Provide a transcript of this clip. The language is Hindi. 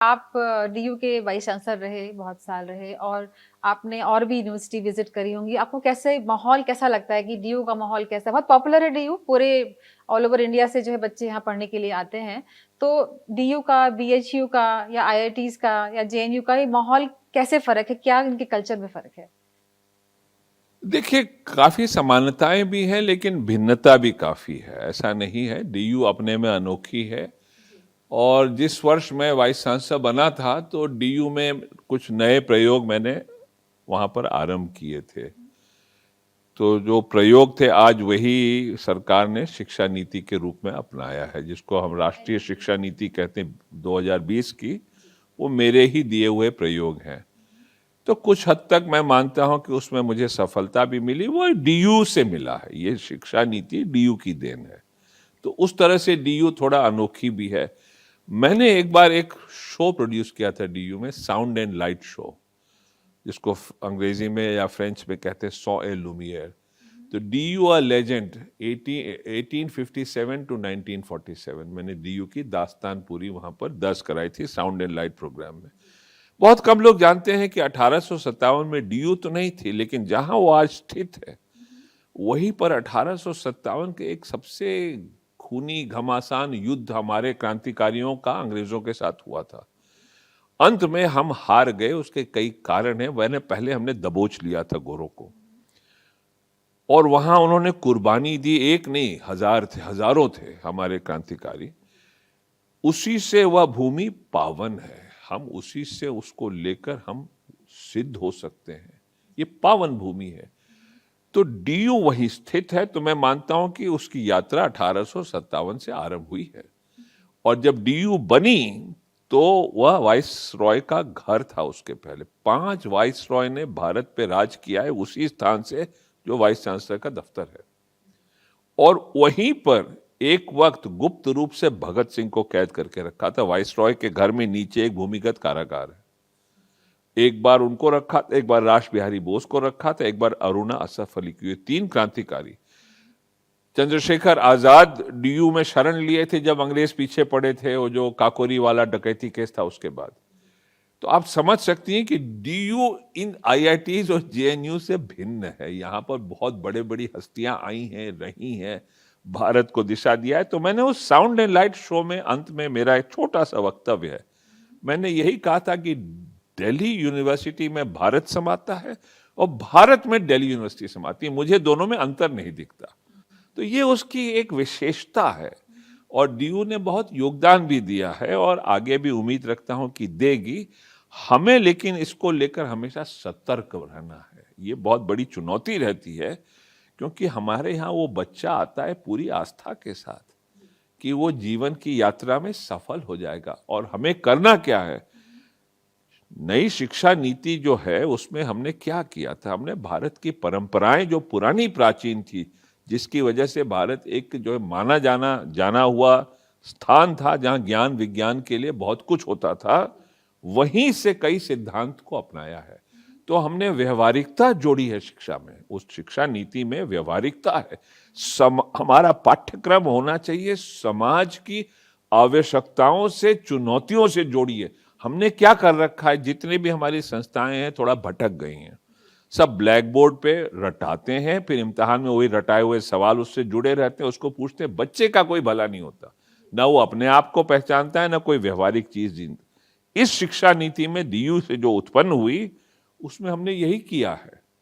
आप डीयू के वाइस चांसलर रहे, बहुत साल रहे और आपने और भी यूनिवर्सिटी विज़िट करी होंगी। आपको कैसे माहौल कैसा लगता है कि डीयू का माहौल कैसा है? बहुत पॉपुलर है डीयू, पूरे ऑल ओवर इंडिया से जो है बच्चे यहाँ पढ़ने के लिए आते हैं। तो डीयू का, बीएचयू का या आईआईटीज़ का या जेएनयू का ये माहौल कैसे फ़र्क है? क्या इनके कल्चर में फ़र्क है? देखिए, काफ़ी समानताएँ भी हैं, लेकिन भिन्नता भी काफ़ी है। ऐसा नहीं है, डीयू अपने में अनोखी है और जिस वर्ष मैं वाइस चांसलर बना था, तो डीयू में कुछ नए प्रयोग मैंने वहाँ पर आरंभ किए थे। तो जो प्रयोग थे, आज वही सरकार ने शिक्षा नीति के रूप में अपनाया है, जिसको हम राष्ट्रीय शिक्षा नीति कहते हैं 2020 की, वो मेरे ही दिए हुए प्रयोग हैं। तो कुछ हद तक मैं मानता हूं कि उसमें मुझे सफलता भी मिली, वो डीयू से मिला है। ये शिक्षा नीति डीयू की देन है। तो उस तरह से डीयू थोड़ा अनोखी भी है। मैंने एक बार एक शो प्रोड्यूस किया था डीयू में, साउंड एंड लाइट शो, जिसको अंग्रेजी में या फ्रेंच में कहते हैं सॉ ए लुमियर। तो डीयू अ लेजेंड 1857 टू 1947 मैंने डीयू की दास्तान पूरी वहां पर दर्ज कराई थी साउंड एंड लाइट प्रोग्राम में। बहुत कम लोग जानते हैं कि 1857 में डीयू तो नहीं थी, लेकिन जहां वो आज स्थित है वहीं पर 1857 के एक सबसे खूनी घमासान युद्ध हमारे क्रांतिकारियों का अंग्रेजों के साथ हुआ था। अंत में हम हार गए, उसके कई कारण हैं। पहले हमने दबोच लिया था गोरों को और वहां उन्होंने कुर्बानी दी। एक नहीं, हजार थे, हजारों थे हमारे क्रांतिकारी। उसी से वह भूमि पावन है। हम उसी से उसको लेकर हम सिद्ध हो सकते हैं। ये पावन भूमि है। तो डीयू वहीं स्थित है। तो मैं मानता हूं कि उसकी यात्रा 1857 से आरंभ हुई है और जब डीयू बनी तो वह वाइस रॉय का घर था। उसके पहले 5 वाइस रॉय ने भारत पे राज किया है, उसी स्थान से जो वाइस चांसलर का दफ्तर है। और वहीं पर एक वक्त गुप्त रूप से भगत सिंह को कैद करके रखा था। वाइस रॉय के घर में नीचे एक भूमिगत कारागार है। एक बार उनको रखा था, एक बार राश बिहारी बोस को रखा था, एक बार अरुणा असफ अली की। 3 क्रांतिकारी। चंद्रशेखर आजाद डीयू में शरण लिए थे जब अंग्रेज पीछे पड़े थे, वो जो काकोरी वाला डकैती केस था उसके बाद। तो आप समझ सकती हैं कि डीयू इन आईआईटीज और जेएनयू से भिन्न है। यहां पर बहुत बड़े बड़ी हस्तियां आई हैं, रही हैं, भारत को दिशा दिया है। तो मैंने उस साउंड एंड लाइट शो में अंत में मेरा एक छोटा सा वक्तव्य है, मैंने यही कहा था कि दिल्ली यूनिवर्सिटी में भारत समाता है और भारत में दिल्ली यूनिवर्सिटी समाती है। मुझे दोनों में अंतर नहीं दिखता। तो ये उसकी एक विशेषता है और डीयू ने बहुत योगदान भी दिया है और आगे भी उम्मीद रखता हूं कि देगी। हमें लेकिन इसको लेकर हमेशा सतर्क रहना है। ये बहुत बड़ी चुनौती रहती है, क्योंकि हमारे यहाँ वो बच्चा आता है पूरी आस्था के साथ कि वो जीवन की यात्रा में सफल हो जाएगा। और हमें करना क्या है? नई शिक्षा नीति जो है उसमें हमने क्या किया था? हमने भारत की परंपराएं जो पुरानी प्राचीन थी, जिसकी वजह से भारत एक जो है माना जाना हुआ स्थान था, जहां ज्ञान विज्ञान के लिए बहुत कुछ होता था, वहीं से कई सिद्धांत को अपनाया है। तो हमने व्यवहारिकता जोड़ी है शिक्षा में। उस शिक्षा नीति में व्यवहारिकता है। हमारा पाठ्यक्रम होना चाहिए समाज की आवश्यकताओं से, चुनौतियों से जोड़िए। हमने क्या कर रखा है? जितनी भी हमारी संस्थाएं हैं थोड़ा भटक गई हैं। सब ब्लैक बोर्ड पे रटाते हैं, फिर इम्तिहान में वही रटाए हुए सवाल उससे जुड़े रहते हैं, उसको पूछते हैं। बच्चे का कोई भला नहीं होता, ना वो अपने आप को पहचानता है, ना कोई व्यवहारिक चीज। इस शिक्षा नीति में डीयू से जो उत्पन्न हुई, उसमें हमने यही किया है।